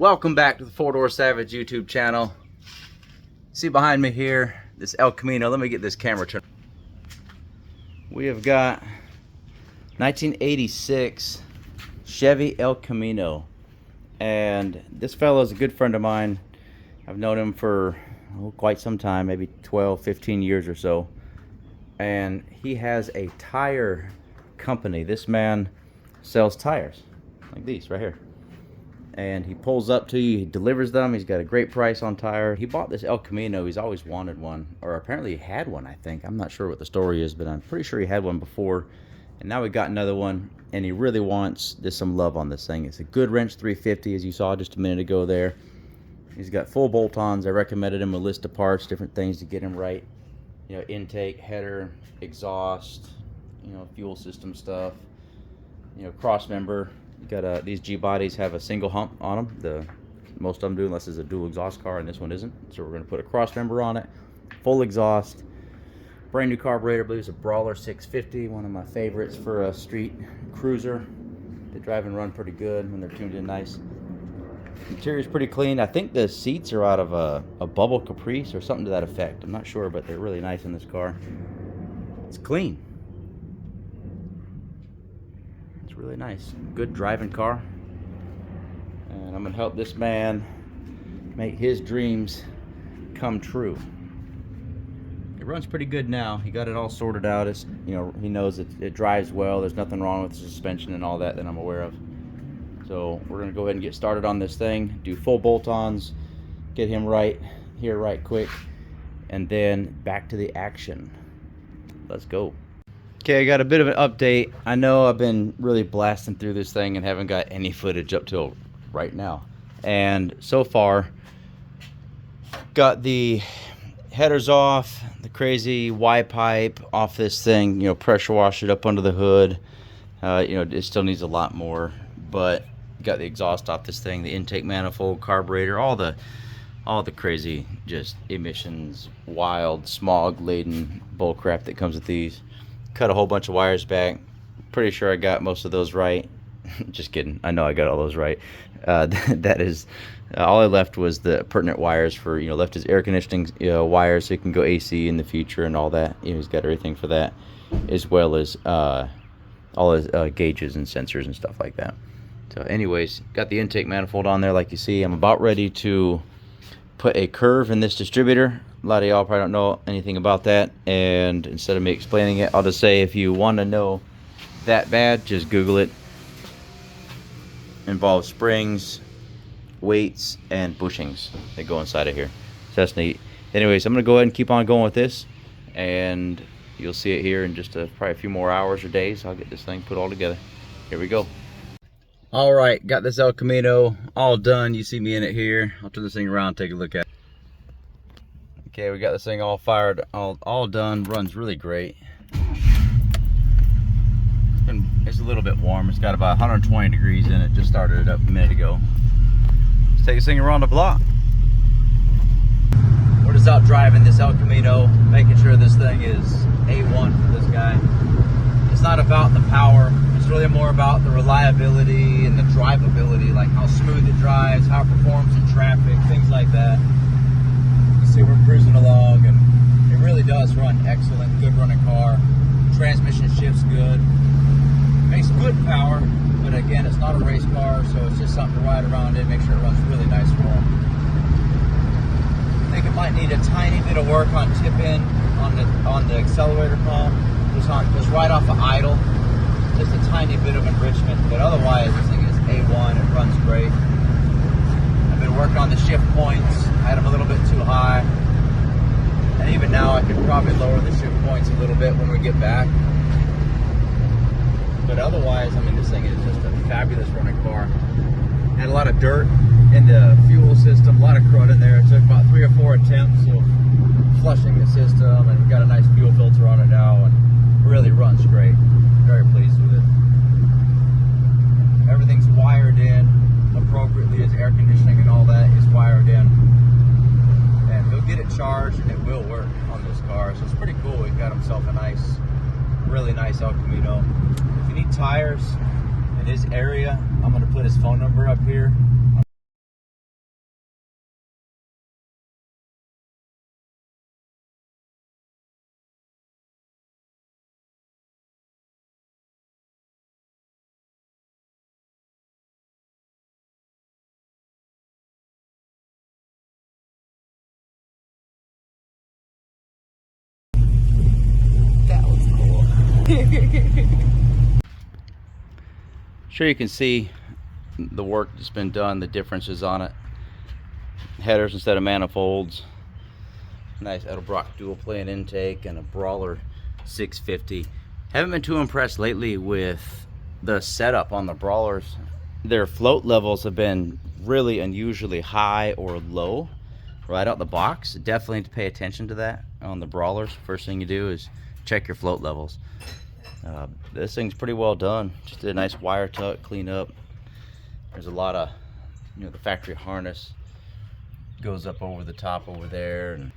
Welcome back to the Four Door Savage YouTube channel. See behind me here, this El Camino. Let me get this camera turned. We have got 1986 Chevy El Camino. And this fellow is a good friend of mine. I've known him for quite some time, maybe 12, 15 years or so. And he has a tire company. This man sells tires like these right here. And he pulls up to you, he delivers them. He's got a great price on tire. He bought this El Camino. He's always wanted one, or apparently he had one, I think. I'm not sure what the story is, but I'm pretty sure he had one before. And now we got another one, and he really wants some love on this thing. It's a good wrench 350, as you saw just a minute ago there. He's got full bolt-ons. I recommended him a list of parts, different things to get him right. You know, intake, header, exhaust, you know, fuel system stuff, you know, cross member. Got these G bodies have a single hump on them. Most of them do, unless it's a dual exhaust car, and this one isn't. So we're going to put a cross member on it, full exhaust, brand new carburetor. I believe it's a Brawler 650, one of my favorites for a street cruiser. They drive and run pretty good when they're tuned in nice. Interior's pretty clean. I think the seats are out of a bubble caprice or something to that effect. I'm not sure, but they're really nice in this car. It's clean. Really nice, good driving car, and I'm gonna help this man make his dreams come true. It runs pretty good now. He got it all sorted out. It's, you know, he knows it drives well. There's nothing wrong with the suspension and all that I'm aware of. So we're gonna go ahead and get started on this thing, do full bolt-ons, get him right here right quick, and then back to the action. Let's go. Okay, I got a bit of an update. I know I've been really blasting through this thing and haven't got any footage up till right now. And so far, got the headers off, the crazy Y pipe off this thing, you know, pressure wash it up under the hood. You know, it still needs a lot more, but got the exhaust off this thing, the intake manifold, carburetor, all the crazy just emissions, wild, smog-laden bullcrap that comes with these. Cut a whole bunch of wires back. Pretty sure I got most of those right. Just kidding. I know I got all those right. That is all I left was the pertinent wires for, you know, left his air conditioning wires so he can go AC in the future and all that. You know, he's got everything for that, as well as all his gauges and sensors and stuff like that. So anyways, got the intake manifold on there like you see. I'm about ready to put a curve in this distributor. A lot of y'all probably don't know anything about that, and instead of me explaining it, I'll just say if you want to know that bad, just Google it. Involves springs, weights, and bushings that go inside of here. So that's neat. Anyways, I'm going to go ahead and keep on going with this, and you'll see it here in just probably a few more hours or days. I'll get this thing put all together. Here we go. All right, got this El Camino all done. You see me in it here. I'll turn this thing around and take a look at it. Okay, we got this thing all fired, all done. Runs really great. It's a little bit warm. It's got about 120 degrees in it. Just started it up a minute ago. Let's take this thing around the block. We're just out driving this El Camino, making sure this thing is A1 for this guy. It's not about the power. It's really more about the reliability and the drivability, like how smooth it drives, how it performs in traffic, things like that. See, we're cruising along, and it really does run excellent. Good running car. Transmission shifts good. Makes good power, but again, it's not a race car, so it's just something to ride around in. Make sure it runs really nice for them. I think it might need a tiny bit of work on tip-in on the accelerator pump. Just right off of idle. Just a tiny bit of enrichment, but otherwise, this thing is A1. It runs great. I've been working on the shift points. I had them a little bit too high, and even now I could probably lower the shift points a little bit when we get back. But otherwise, I mean, this thing is just a fabulous running car. Had a lot of dirt in the fuel system, a lot of crud in there. It took about 3 or 4 attempts of flushing the system, and we got a nice fuel filter on it now, and really runs great. Very pleased with it. Everything's wired in appropriately. His air conditioning and all that is wired in, and he'll get it charged and it will work on this car. So it's pretty cool. He got himself a nice, really nice El Camino. If you need tires in his area, I'm going to put his phone number up here. Sure, you can see the work that's been done, the differences on it. Headers instead of manifolds. Nice Edelbrock dual plane intake and a Brawler 650. Haven't been too impressed lately with the setup on the Brawlers. Their float levels have been really unusually high or low right out the box. Definitely need to pay attention to that on the Brawlers. First thing you do is check your float levels. This thing's pretty well done. Just did a nice wire tuck, clean up. There's a lot of, the factory harness goes up over the top over there. And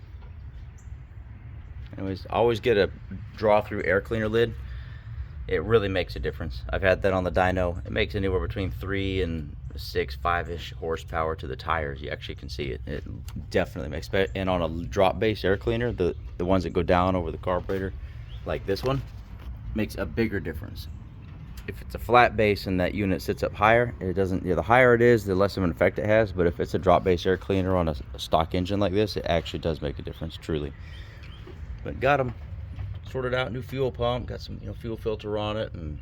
anyways, always get a draw through air cleaner lid. It really makes a difference. I've had that on the dyno. It makes anywhere between 3 and 6, 5-ish horsepower to the tires. You actually can see it. It definitely makes, and on a drop base air cleaner, the ones that go down over the carburetor, like this one, makes a bigger difference. If it's a flat base and that unit sits up higher, it doesn't, the higher it is, the less of an effect it has. But if it's a drop base air cleaner on a stock engine like this, it actually does make a difference, truly. But got them sorted out. New fuel pump, got some fuel filter on it, and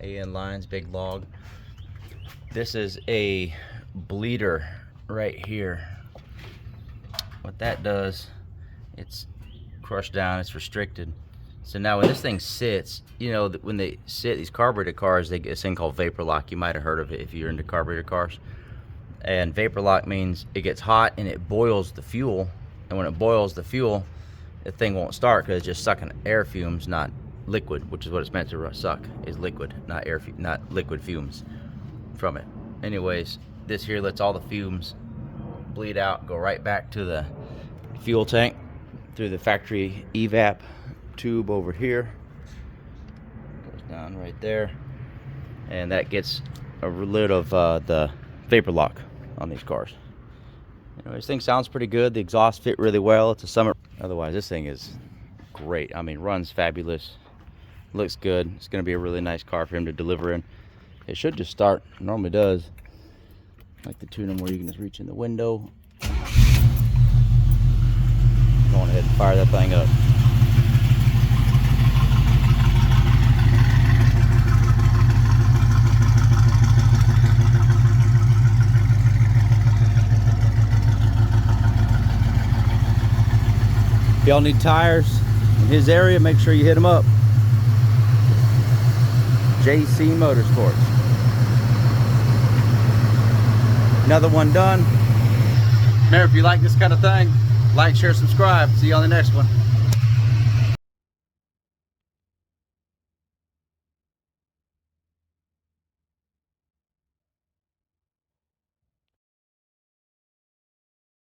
AN lines, big log. This is a bleeder right here. What that does, it's crushed down, it's restricted. So now when this thing sits, when they sit, these carbureted cars, they get this thing called vapor lock. You might have heard of it if you're into carbureted cars. And vapor lock means it gets hot and it boils the fuel. And when it boils the fuel, the thing won't start because it's just sucking air fumes, not liquid, which is what it's meant to suck, is liquid, not liquid fumes from it. Anyways, this here lets all the fumes bleed out, go right back to the fuel tank through the factory evap tube over here. Goes down right there, and that gets rid of the vapor lock on these cars. This thing sounds pretty good. The exhaust fit really well. It's a Summit. Otherwise, this thing is great. I mean, runs fabulous, looks good. It's going to be a really nice car for him to deliver in. It should just start. It normally does. Like the tuner where you can just reach in the window. Go on ahead and fire that thing up. If y'all need tires in his area, make sure you hit him up. JC Motorsports. Another one done. Remember, if you like this kind of thing, like, share, subscribe. See you on the next one.